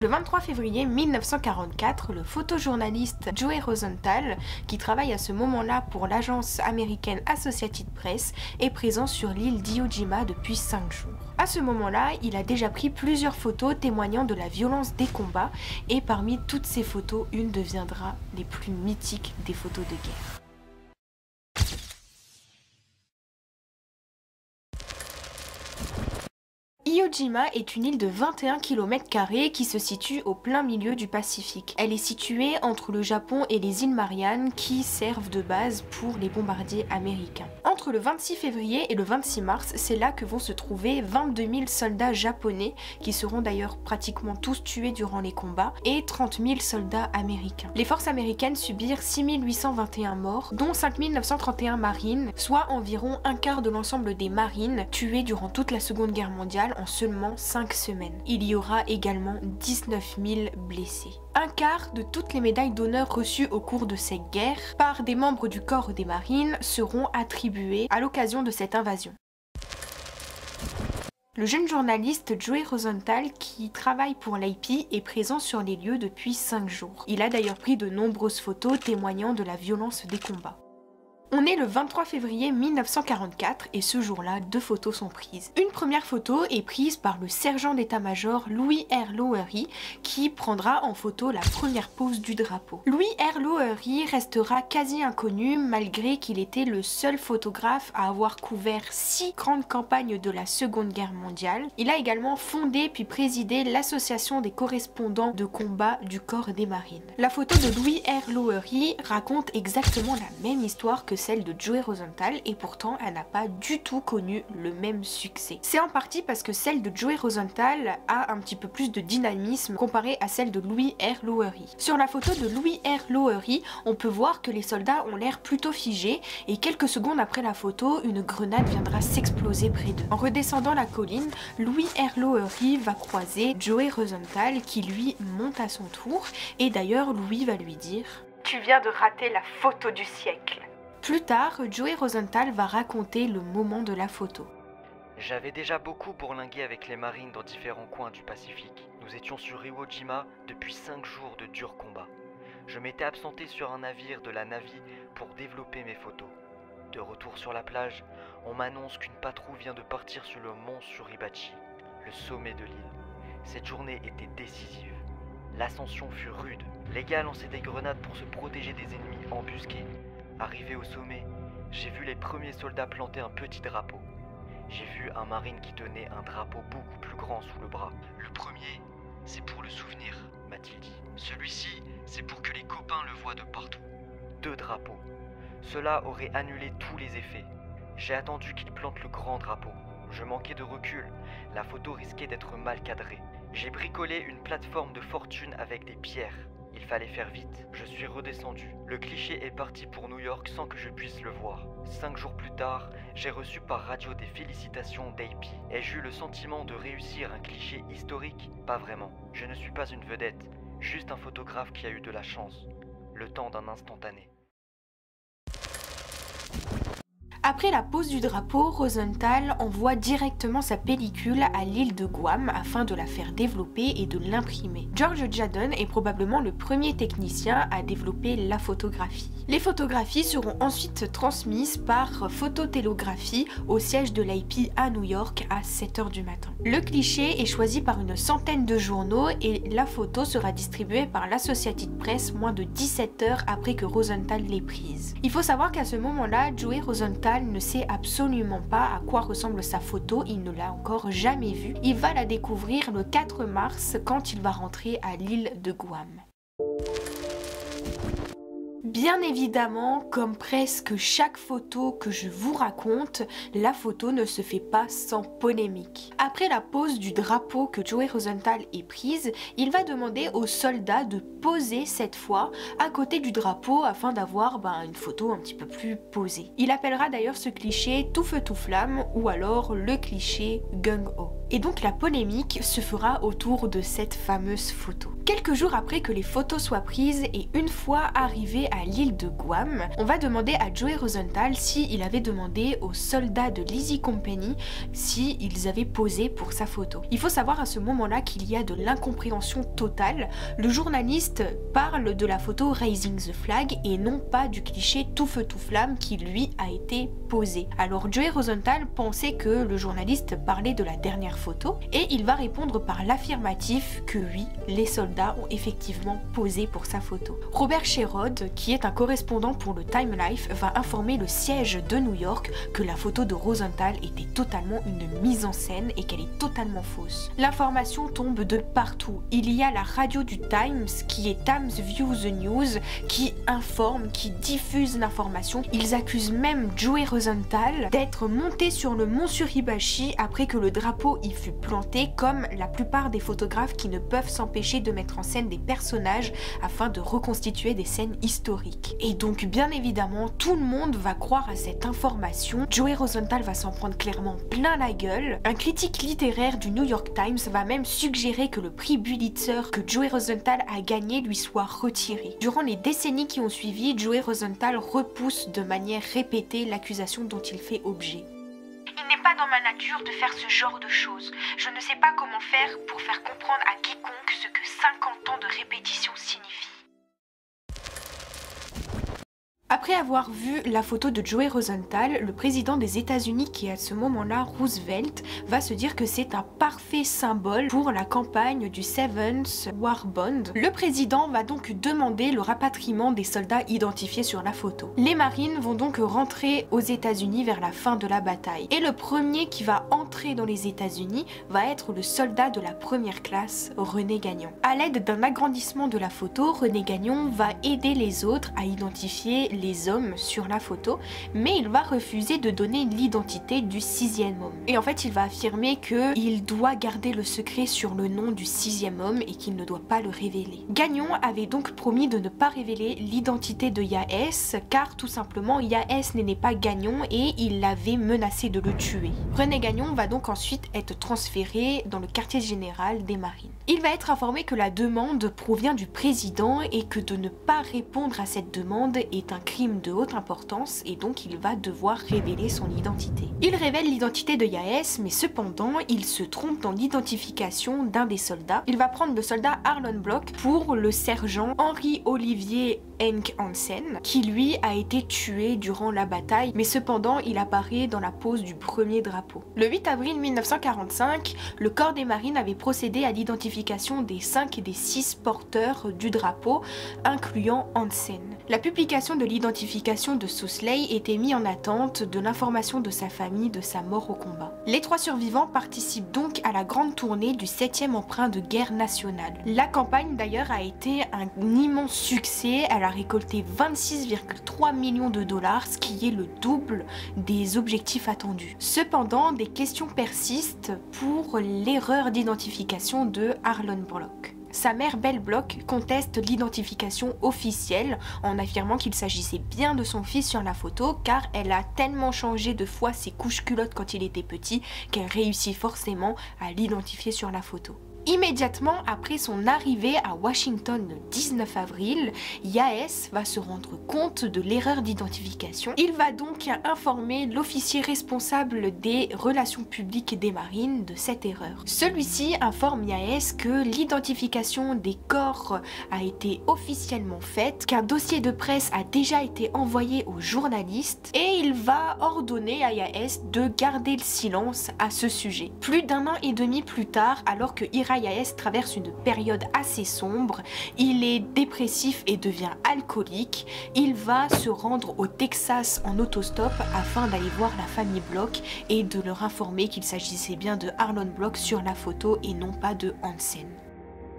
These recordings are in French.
Le 23 février 1944, le photojournaliste Joey Rosenthal, qui travaille à ce moment-là pour l'agence américaine Associated Press, est présent sur l'île d'Iwo Jima depuis 5 jours. À ce moment-là, il a déjà pris plusieurs photos témoignant de la violence des combats, et parmi toutes ces photos, une deviendra les plus mythiques des photos de guerre. Iwo Jima est une île de 21 km² qui se situe au plein milieu du Pacifique. Elle est située entre le Japon et les îles Mariannes qui servent de base pour les bombardiers américains. Entre le 26 février et le 26 mars, c'est là que vont se trouver 22 000 soldats japonais, qui seront d'ailleurs pratiquement tous tués durant les combats, et 30 000 soldats américains. Les forces américaines subirent 6 821 morts, dont 5 931 marines, soit environ un quart de l'ensemble des marines tués durant toute la Seconde Guerre mondiale en seulement 5 semaines. Il y aura également 19 000 blessés. Un quart de toutes les médailles d'honneur reçues au cours de cette guerre par des membres du corps des marines seront attribuées à l'occasion de cette invasion. Le jeune journaliste Joey Rosenthal, qui travaille pour l'AP, est présent sur les lieux depuis 5 jours. Il a d'ailleurs pris de nombreuses photos témoignant de la violence des combats. On est le 23 février 1944 et ce jour-là, 2 photos sont prises. Une première photo est prise par le sergent d'état-major Louis R. Lowery qui prendra en photo la première pose du drapeau. Louis R. Lowery restera quasi inconnu malgré qu'il était le seul photographe à avoir couvert 6 grandes campagnes de la Seconde Guerre mondiale. Il a également fondé puis présidé l'association des correspondants de combat du corps des marines. La photo de Louis R. Lowery raconte exactement la même histoire que celle de Joey Rosenthal et pourtant elle n'a pas du tout connu le même succès. C'est en partie parce que celle de Joey Rosenthal a un petit peu plus de dynamisme comparée à celle de Louis R. Lowery. Sur la photo de Louis R. Lowery, on peut voir que les soldats ont l'air plutôt figés et quelques secondes après la photo, une grenade viendra s'exploser près d'eux. En redescendant la colline, Louis R. Lowery va croiser Joey Rosenthal qui lui monte à son tour et d'ailleurs Louis va lui dire « Tu viens de rater la photo du siècle ». Plus tard, Joey Rosenthal va raconter le moment de la photo. J'avais déjà beaucoup bourlingué avec les marines dans différents coins du Pacifique. Nous étions sur Iwo Jima depuis 5 jours de durs combats. Je m'étais absenté sur un navire de la Navy pour développer mes photos. De retour sur la plage, on m'annonce qu'une patrouille vient de partir sur le mont Suribachi, le sommet de l'île. Cette journée était décisive. L'ascension fut rude. Les gars lançaient des grenades pour se protéger des ennemis embusqués. Arrivé au sommet, j'ai vu les premiers soldats planter un petit drapeau. J'ai vu un marine qui tenait un drapeau beaucoup plus grand sous le bras. Le premier, c'est pour le souvenir, m'a-t-il dit. Celui-ci, c'est pour que les copains le voient de partout. 2 drapeaux. Cela aurait annulé tous les effets. J'ai attendu qu'il plante le grand drapeau. Je manquais de recul. La photo risquait d'être mal cadrée. J'ai bricolé une plateforme de fortune avec des pierres. Il fallait faire vite. Je suis redescendu. Le cliché est parti pour New York sans que je puisse le voir. 5 jours plus tard, j'ai reçu par radio des félicitations d'AP. Ai-je eu le sentiment de réussir un cliché historique? Pas vraiment. Je ne suis pas une vedette, juste un photographe qui a eu de la chance. Le temps d'un instantané. Après la pose du drapeau, Rosenthal envoie directement sa pellicule à l'île de Guam afin de la faire développer et de l'imprimer. George Jadon est probablement le premier technicien à développer la photographie. Les photographies seront ensuite transmises par phototélégraphie au siège de l'AP à New York à 7 h du matin. Le cliché est choisi par une centaine de journaux et la photo sera distribuée par l'Associated Press moins de 17 heures après que Rosenthal l'ait prise. Il faut savoir qu'à ce moment-là, Joey Rosenthal ne sait absolument pas à quoi ressemble sa photo, il ne l'a encore jamais vue. Il va la découvrir le 4 mars quand il va rentrer à l'île de Guam. Bien évidemment, comme presque chaque photo que je vous raconte, la photo ne se fait pas sans polémique. Après la pose du drapeau que Joey Rosenthal ait prise, il va demander aux soldats de poser cette fois à côté du drapeau afin d'avoir une photo un petit peu plus posée. Il appellera d'ailleurs ce cliché tout feu tout flamme ou alors le cliché gung ho. Et donc la polémique se fera autour de cette fameuse photo. Quelques jours après que les photos soient prises et une fois arrivé à l'île de Guam, on va demander à Joey Rosenthal s'il avait demandé aux soldats de l'Easy Company s'ils avaient posé pour sa photo. Il faut savoir à ce moment-là qu'il y a de l'incompréhension totale. Le journaliste parle de la photo Raising the Flag et non pas du cliché tout feu tout flamme qui lui a été posé. Alors Joey Rosenthal pensait que le journaliste parlait de la dernière photo et il va répondre par l'affirmatif que oui, les soldats ont effectivement posé pour sa photo. Robert Sherrod, qui est un correspondant pour le Time Life, va informer le siège de New York que la photo de Rosenthal était totalement une mise en scène et qu'elle est totalement fausse. L'information tombe de partout. Il y a la radio du Times qui est Times View the News qui informe, qui diffuse l'information. Ils accusent même Joey Rosenthal d'être monté sur le mont Suribachi après que le drapeau y fut planté, comme la plupart des photographes qui ne peuvent s'empêcher de mettre en scène des personnages afin de reconstituer des scènes historiques. Et donc bien évidemment tout le monde va croire à cette information. Joey Rosenthal va s'en prendre clairement plein la gueule. Un critique littéraire du New York Times va même suggérer que le prix Pulitzer que Joey Rosenthal a gagné lui soit retiré. Durant les décennies qui ont suivi, Joey Rosenthal repousse de manière répétée l'accusation dont il fait objet. Il n'est pas dans ma nature de faire ce genre de choses. Je ne sais pas comment faire pour faire comprendre à quiconque ce que 50 ans de répétition signifie. Après avoir vu la photo de Joey Rosenthal, le président des États-Unis, qui est à ce moment-là Roosevelt, va se dire que c'est un parfait symbole pour la campagne du Seventh War Bond. Le président va donc demander le rapatriement des soldats identifiés sur la photo. Les Marines vont donc rentrer aux États-Unis vers la fin de la bataille. Et le premier qui va entrer dans les États-Unis va être le soldat de la première classe, René Gagnon. À l'aide d'un agrandissement de la photo, René Gagnon va aider les autres à identifier les hommes sur la photo, mais il va refuser de donner l'identité du sixième homme. Et en fait, il va affirmer qu'il doit garder le secret sur le nom du sixième homme et qu'il ne doit pas le révéler. Gagnon avait donc promis de ne pas révéler l'identité de Yaes, car tout simplement Yaes n'était pas Gagnon et il l'avait menacé de le tuer. René Gagnon va donc ensuite être transféré dans le quartier général des Marines. Il va être informé que la demande provient du président et que de ne pas répondre à cette demande est un crime de haute importance et donc il va devoir révéler son identité. Il révèle l'identité de Yaes, mais cependant il se trompe dans l'identification d'un des soldats. Il va prendre le soldat Arlon Block pour le sergent Henri-Olivier Henk Hansen, qui lui a été tué durant la bataille, mais cependant il apparaît dans la pose du premier drapeau. Le 8 avril 1945, le corps des marines avait procédé à l'identification des 5 et des 6 porteurs du drapeau, incluant Hansen. La publication de l'identification de Sousley était mise en attente de l'information de sa famille de sa mort au combat. Les 3 survivants participent donc à la grande tournée du 7e emprunt de guerre nationale. La campagne d'ailleurs a été un immense succès, elle a récolté 26,3 millions de dollars, ce qui est le double des objectifs attendus. Cependant, des questions persistent pour l'erreur d'identification de Arlon Block. Sa mère Belle Block conteste l'identification officielle en affirmant qu'il s'agissait bien de son fils sur la photo car elle a tellement changé de fois ses couches culottes quand il était petit qu'elle réussit forcément à l'identifier sur la photo. Immédiatement après son arrivée à Washington le 19 avril, Yaes va se rendre compte de l'erreur d'identification. Il va donc informer l'officier responsable des relations publiques des marines de cette erreur. Celui-ci informe Yaes que l'identification des corps a été officiellement faite, qu'un dossier de presse a déjà été envoyé aux journalistes et il va ordonner à Yaes de garder le silence à ce sujet. Plus d'1 an et demi plus tard, alors que Ira Yaes traverse une période assez sombre, il est dépressif et devient alcoolique. Il va se rendre au Texas en autostop afin d'aller voir la famille Block et de leur informer qu'il s'agissait bien de Arlon Block sur la photo et non pas de Hansen.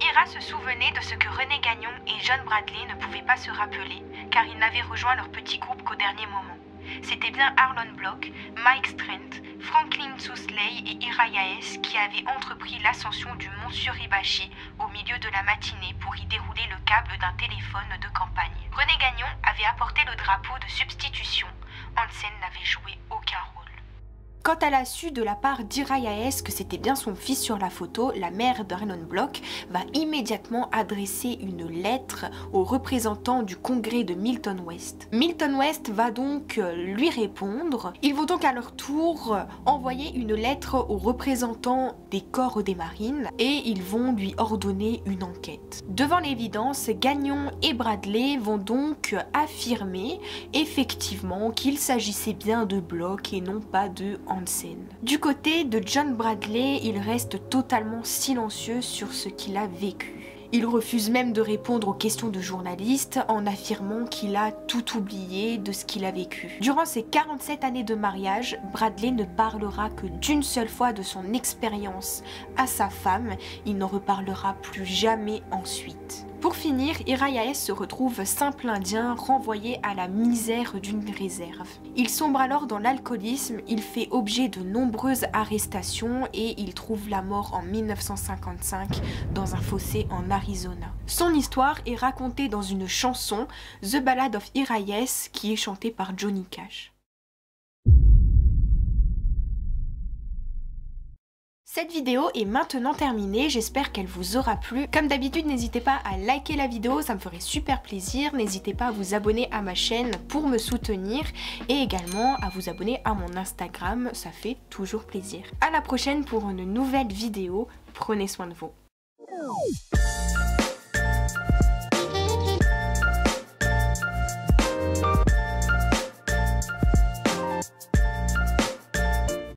Ira se souvenait de ce que René Gagnon et John Bradley ne pouvaient pas se rappeler car ils n'avaient rejoint leur petit groupe qu'au dernier moment. C'était bien Arlon Block, Mike Strent, Franklin Sousley et Ira Yaes qui avaient entrepris l'ascension du mont Suribachi au milieu de la matinée pour y dérouler le câble d'un téléphone de campagne. René Gagnon avait apporté le drapeau de substitution. Hansen n'avait joué aucun rôle. Quand elle a su de la part d'Ira Yaes que c'était bien son fils sur la photo, la mère d'Arlon Bloch va immédiatement adresser une lettre au représentant du congrès de Milton West. Milton West va donc lui répondre. Ils vont donc à leur tour envoyer une lettre aux représentants des corps des marines et ils vont lui ordonner une enquête. Devant l'évidence, Gagnon et Bradley vont donc affirmer effectivement qu'il s'agissait bien de Bloch et non pas de Hansen. Du côté de John Bradley, il reste totalement silencieux sur ce qu'il a vécu. Il refuse même de répondre aux questions de journalistes en affirmant qu'il a tout oublié de ce qu'il a vécu. Durant ses 47 années de mariage, Bradley ne parlera que d'une seule fois de son expérience à sa femme, il n'en reparlera plus jamais ensuite. Pour finir, Ira Yaes se retrouve simple indien renvoyé à la misère d'une réserve. Il sombre alors dans l'alcoolisme, il fait objet de nombreuses arrestations et il trouve la mort en 1955 dans un fossé en Arizona. Son histoire est racontée dans une chanson, The Ballad of Ira Yaes, qui est chantée par Johnny Cash. Cette vidéo est maintenant terminée, j'espère qu'elle vous aura plu. Comme d'habitude, n'hésitez pas à liker la vidéo, ça me ferait super plaisir. N'hésitez pas à vous abonner à ma chaîne pour me soutenir et également à vous abonner à mon Instagram, ça fait toujours plaisir. À la prochaine pour une nouvelle vidéo, prenez soin de vous.